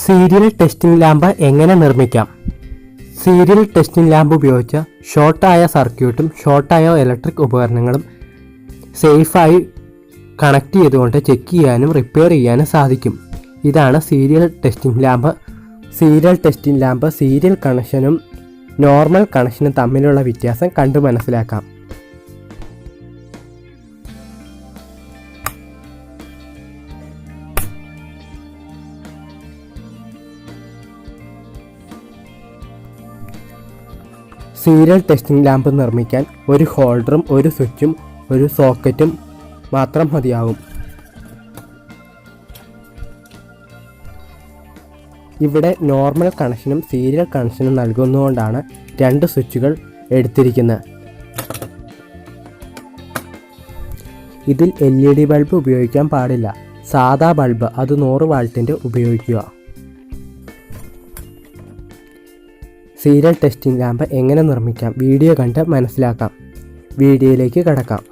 Serial testing lamp എങ്ങനെ നിർമ്മിക്കാം? Serial testing lamp ഉപയോഗിച്ച് ഷോർട്ടായ സർക്യൂട്ടും ഷോർട്ടായ ഇലക്ട്രിക് ഉപകരണങ്ങളും സേഫായി കണക്ട് ചെയ്തുകൊണ്ട് ചെക്ക് ചെയ്യാനും റിപ്പയർ ചെയ്യാനും സാധിക്കും. ഇതാണ് സീരിയൽ ടെസ്റ്റിംഗ് ലാമ്പ്. സീരിയൽ കണക്ഷനും നോർമൽ കണക്ഷനും തമ്മിലുള്ള വ്യത്യാസം കണ്ടു മനസ്സിലാക്കാം. സീരിയൽ ടെസ്റ്റിംഗ് ലാമ്പ് നിർമ്മിക്കാൻ ഒരു ഹോൾഡറും ഒരു സ്വിച്ചും ഒരു സോക്കറ്റും മാത്രം മതിയാകും. ഇവിടെ നോർമൽ കണക്ഷനും സീരിയൽ കണക്ഷനും നൽകുന്നതുകൊണ്ടാണ് 2 സ്വിച്ചുകൾ എടുത്തിരിക്കുന്നത്. ഇതിൽ LED ബൾബ് ഉപയോഗിക്കാൻ പാടില്ല. സാധാ ബൾബ്, അത് 100 വാൾട്ടിൻ്റെ ഉപയോഗിക്കുക. സീരിയൽ ടെസ്റ്റിംഗ് ലാമ്പ് എങ്ങനെ നിർമ്മിക്കാം വീഡിയോ കണ്ട് മനസ്സിലാക്കാം. വീഡിയോയിലേക്ക് കടക്കാം.